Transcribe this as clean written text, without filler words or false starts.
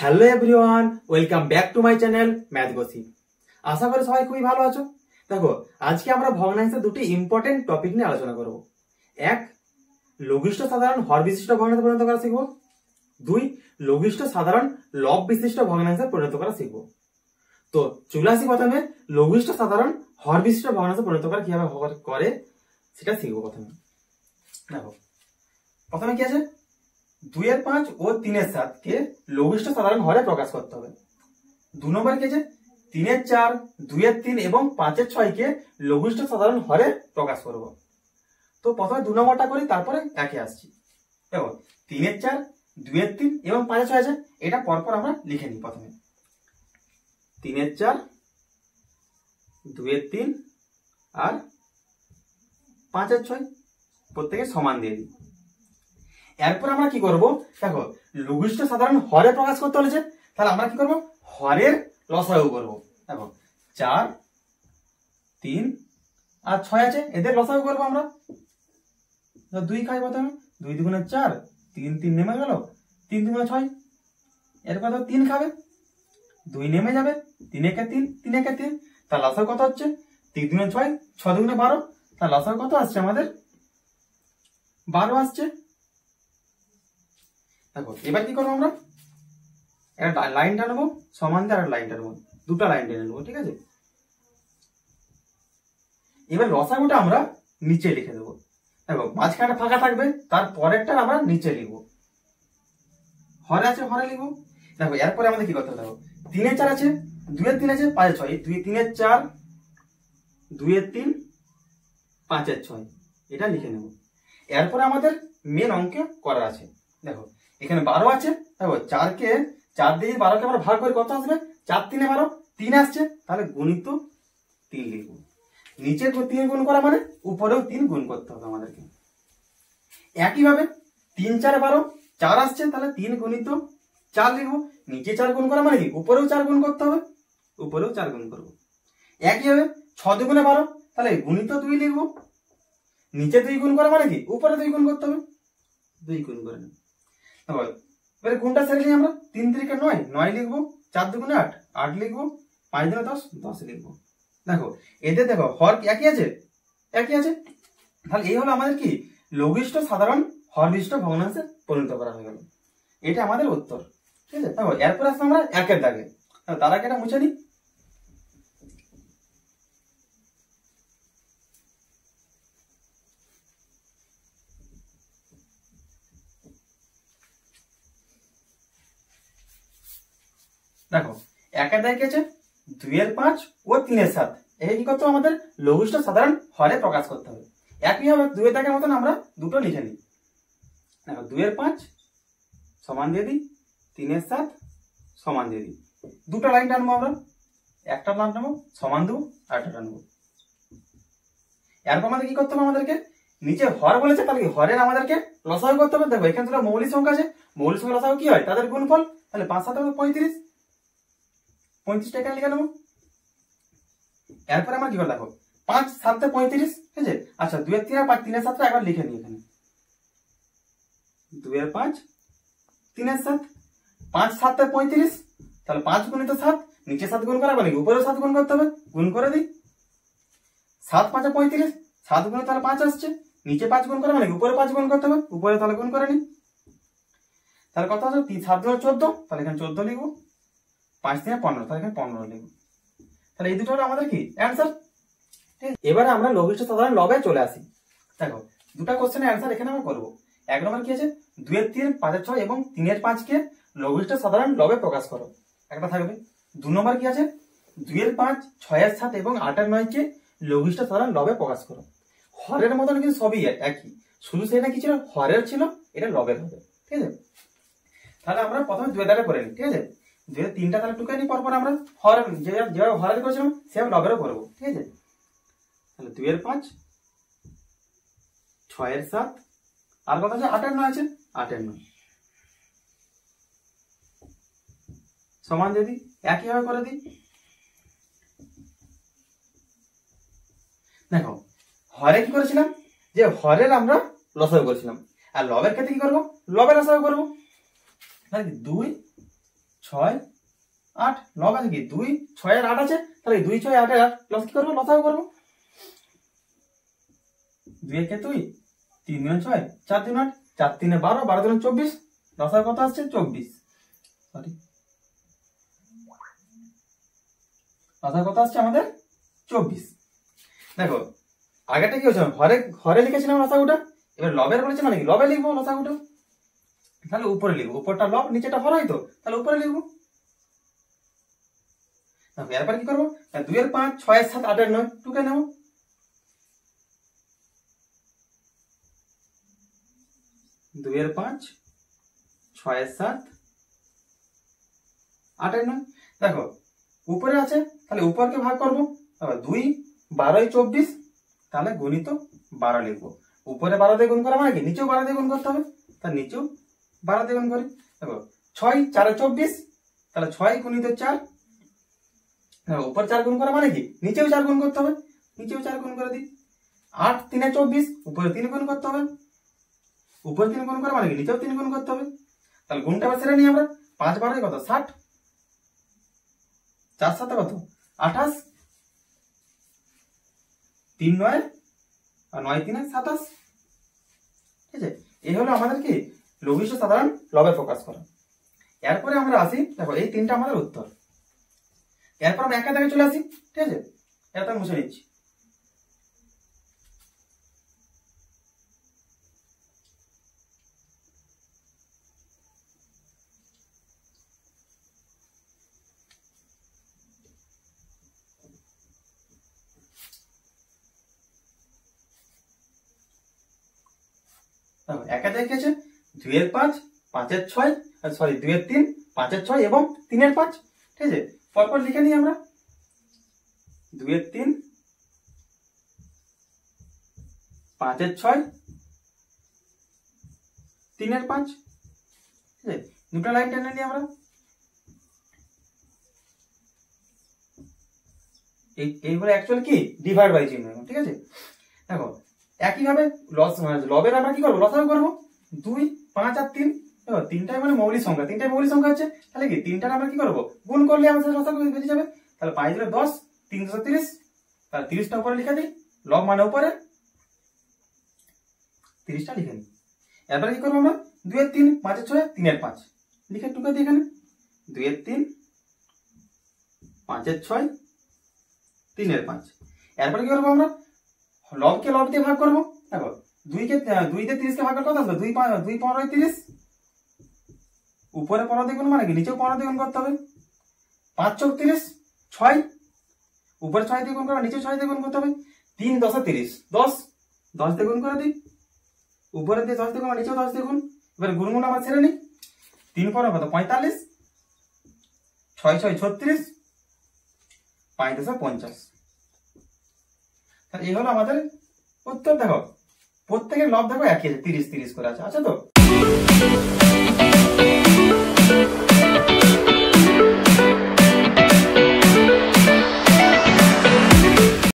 Hello everyone, welcome back to my channel math gossip. আশা করি সবাই খুবই ভালো আছো। দেখো, আজকে আমরা ভগ্নাংশের দুটি ইম্পর্টেন্ট টপিক নিয়ে আলোচনা করব। এক, লঘিষ্ঠ সাধারণ হর বিশিষ্ট ভগ্নাংশে পরিণত করা শিখবো। দুই, লঘিষ্ঠ সাধারণ লব বিশিষ্ট ভগ্নাংশে পরিণত করা শিখবো। তো চলে আসি প্রথমে লঘিষ্ঠ সাধারণ হর বিশিষ্ট ভগ্নাংশে পরিণত করা কিভাবে করে সেটা শিখবো। প্রথমে দেখো, প্রথমে কি আছে, 2-5 ও 3-7 কে লঘিষ্ঠ সাধারণ হরে প্রকাশ করতে হবে। 2 নম্বর কি আছে, 3-4, 2-3 এবং 5-6 কে লঘিষ্ঠ সাধারণ হরে প্রকাশ করব। তো প্রথমে 2 নম্বরটা করি, তারপরে একে আসছি। দেখো, 3-4, 2-3 এবং 5-6 আছে, এটা পরপর আমরা লিখে নিই। প্রথমে 3-4, 2-3 আর 5-6 প্রত্যেকে সমান দিয়ে দিই। এরপর আমরা কি করব, দেখো লঘিষ্ঠ সাধারণ হরে প্রকাশ করতে হয়েছে, তাহলে আমরা কি করব, হরের লসাগু করব। দেখো 4, 3 আর 6 আছে, এদের লসাগু করব আমরা। 2 খাই প্রথমে, 2 2 4, 3 3 নেমে গেল, 3 2 6। এরপর 3 খাবে, 2 নেমে যাবে, 3 1 3, 3 1 3। তার লসাগু কত হচ্ছে, 3 2 6, 6 2 12। তার লসাগু কত আসছে আমাদের, 12 আসছে। দেখো এবার কি করবো, আমরা একটা লাইন টানবো, সমান দিয়ে আর লাইন টানবো, দুটো লাইন টেনে নেবো, ঠিক আছে। এবার লসাগুটা আমরা নিচে লিখে দেবো। দেখো মাঝখানে ফাঁকা থাকবে, তার পরেরটা আমরা নিচে লিখবো। হরে আছে হরে লিখবো। দেখো এরপরে আমাদের কি করতে হবে, দেখো 3-4 আছে, 2-3 আছে, 5-6, 2-3-4, 2-3, 5-6, এটা লিখে নেব। এরপরে আমাদের মেন অঙ্ক করা আছে। দেখো এখানে 12 আছে, দেখো 4 দিয়ে 12কে আমরা ভাগ করে কত আসবে, 4 3 12, 3 আসছে, তাহলে গুণিত 3 লিখবো। নিচে 3 গুণ করা মানে উপরেও 3 গুণ করতে হবে আমাদেরকে। একইভাবে 3 4 12, 4 আসছে, তাহলে 3 গুণিত 4 লিখবো। নিচে 4 গুণ করা মানে কি উপরেও 4 গুণ করতে হবে, উপরেও 4 গুণ করবো। একইভাবে 6 2 12, তাহলে গুণিত 2 লিখবো। নিচে 2 গুণ করা মানে কি উপরে 2 গুণ করতে হবে, 2 গুণ করে নেব। এবারে গুণটা সেরে নিই আমরা। 3 3 9, 9 লিখবো। 4 2 8, 8 লিখবো। 5 2 10, 10 লিখবো। দেখো এদের দেখো হর একই আছে, একই আছে, তাহলে এই হলো আমাদের কি লঘিষ্ঠ সাধারণ হর বিশিষ্ট ভগ্নাংশে পরিণত করা হয়ে গেল। এটা আমাদের উত্তর, ঠিক আছে। দেখো এরপর আসলে আমরা একের দাগে, তার আগে এটা মুছে নিই। দেখো একের দাগে কি আছে, 2-5 ও 3-7, এই কি করতে হবে, আমাদের লঘিষ্ঠ সাধারণ হরে প্রকাশ করতে হবে। একই হবে 2 দাগের মতন আমরা দুটো লিখে নিই। দেখো 2-5 সমান দিয়ে দিই, 3-7 সমান দিয়ে দিই। দুটো লাইন টানবো আমরা, একটা লাইন টানবো, সমান দেবো, আর একটা টানবো। এরপর আমাদের কি করতে হবে, আমাদেরকে নিচে হর বলেছে, তাহলে হরের আমাদেরকে লসাগু করতে হবে। দেখো এখানে দুটো মৌলিক সংখ্যা আছে, মৌলিক সংখ্যা লসাগু কি হয়, তাদের গুণফল। তাহলে 5 7 35, 35টা এখানে লিখে নেবো। এরপরে আমরা কি করে, দেখো 5 7 35, ঠিক আছে। আচ্ছা 2-3 আর 3-7 একবার লিখে নিই এখানে। 2-5, 3-7, 5 7 35, তাহলে 5 গুণিত 7, নিচে 7 গুণ করা মানে উপরেও 7 গুণ করতে হবে, গুণ করে দিই। 7 5 35, 7 গুণে তাহলে 5 আসছে, নিচে 5 গুণ করা মানে উপরে 5 গুণ করতে হবে, উপরে তাহলে গুণ করে নিই। তাহলে কত আছে, 7 গুণ 14, তাহলে এখানে 14 লিখবো। 5 3 15, তাহলে এখানে 15 লিখবো। তাহলে এই দুটো হলো আমাদের কি অ্যান্সার। এবারে আমরা লঘিষ্ঠ সাধারণ লবে চলে আসি। দেখো দুটো কোশ্চেনের অ্যান্সার এখানে আমরা করবো। 1 নম্বর কি আছে, 2-3, 5-6 এবং 3-5 কে লঘিষ্ঠ সাধারণ লবে প্রকাশ করো, একটা থাকবে। 2 নম্বর কি আছে, 2-5, 6-7 এবং 8-9 কে লঘিষ্ঠ সাধারণ লবে প্রকাশ করো। হরের মতন কিন্তু সবই একই, শুধু সেটা কি ছিল, হরের ছিল, এটা লবের হবে, ঠিক আছে। তাহলে আমরা প্রথমে 2 দাগে করে নিই, ঠিক আছে। 3টা তাহলে টুকে নিই, পরপর আমরা হর যেভাবে হরের করেছিলাম সেভাবে লবেরও করবো, ঠিক আছে। তাহলে 2-5, 6-7, আর কত আছে, 8-9 আছে, 8-9 সমান দিয়ে দিই, একইভাবে করে দিই। দেখো হরে কি করেছিলাম, যে হরের আমরা লসাগু করেছিলাম, আর লবের ক্ষেত্রে কি করবো, লবের লসাগু করবো। 2, 6 8 লব আছে কি 2 6 আর 8 আছে, তাহলে 2 6 8 আর প্লাস কি করবো লসাগু করবো। 2 একে 2 3 2 6 4 3 8 4 3 12 12 2 24 লসাগু কত আসছে 24। সরি লসাগু কত আসছে আমাদের 24। দেখো আগেটা কি হচ্ছে ঘরে ঘরে লিখেছিলাম লসাগুটা, এবার লবের বলেছে মানে কি লবে লিখবো লসাগুটা, তাহলে উপরে লিখবো, উপরটা লব নিচেটা হর হয় তো তাহলে উপরে লিখবো। দেখো এরপর কি করবো 2 এর 5 6 এর 7 8 এর 9 টুকে নেবো। 2 এর 5 6 এর 7 8 এর 9। দেখো উপরে আছে তাহলে উপরকে ভাগ করবো, 2 12 24 তাহলে গুণিত 12 লিখবো। উপরে 12 দিয়ে গুণ করা মানে কি নিচেও 12 দিয়ে গুণ করতে হবে, তাহলে নিচেও 12 দিয়ে গুণ করি। দেখো 6 4 24 তাহলে 6 গুণিত 4, উপর 4 গুণ করা মানে কি নিচেও 4 গুণ করতে হবে, নিচেও 4 গুণ করে দিই। 8 3 24 উপরে 3 গুণ করতে হবে, উপরে 3 গুণ করা মানে কি নিচেও 3 গুণ করতে হবে। তাহলে গুণটা আবার সেরে নিই আমরা, 5 12 কত 60, 4 7 কত 28, 3 9 আর 9 3 27। ঠিক আছে, এই হলো আমাদের কি লঘিষ্ঠ সাধারণ লবে প্রকাশ করা। এরপরে আমরা আসি, দেখো এই তিনটা আমাদের উত্তর। এরপর আমরা একা দাগে চলে আসি। ঠিক আছে, এটা মুছে নিচ্ছি। একা দাগে আছে 2 এর 5 5 এর 6 সরি 2 এর 3 5 এর 6 এবং 3 এর 5। ঠিক আছে, পরপর লিখে নিই আমরা 2 এর 3 5 এর 6 3 এর 5। ঠিক আছে, দুটো লাইন টেনে নিই আমরা। এইগুলো অ্যাকচুয়ালি কি ডিভাইড বাই চিহ্ন। ঠিক আছে, দেখো একইভাবে লবের আমরা কি করবো লসাগু করবো 2 5 আর 3। দেখো তিনটাই মানে মৌলিক সংখ্যা, তিনটাই মৌলিক সংখ্যা আছে, তাহলে কি তিনটার আমরা কি করবো গুণ করলে আমাদের লসাগু বেরিয়ে যাবে। তাহলে 5 × 10 3 × 30, তাহলে 30টা উপরে লিখে দিই, লব মানে উপরে 30টা লিখে নিই। এরপরে কি করবো আমরা 2 এর 3 5 এর 6 3 এর 5 লিখে টুকে দিই এখানে 2 এর 3 5 এর 6 3 এর 5। এরপরে কি করবো আমরা লবকে লব দিয়ে ভাগ করবো। দেখো 2 দিয়ে 30 কে ভাগ করতে হবে, 2 15 30, উপরে 15 দিয়ে গুণ মানে কি নিচেও 15 দিয়ে গুণ করতে হবে। 5 4 30 6, উপরে 6 দিয়ে গুণ করবে নিচেও 6 দিয়ে গুণ করতে হবে। 3 10 30 10 10 দিয়ে গুণ করে দিই, উপরে দিয়ে 10 দিয়ে গুণ নিচেও 10 দিয়ে গুণ। এবার গুণগুলো আমরা ছেড়ে নিই, 3 15 কত 45, 6 6 36, 5 10 50। এই হলো আমাদের উত্তর। দেখো প্রত্যেকের লব দেখো একই আছে 30 30 করে আছে তো।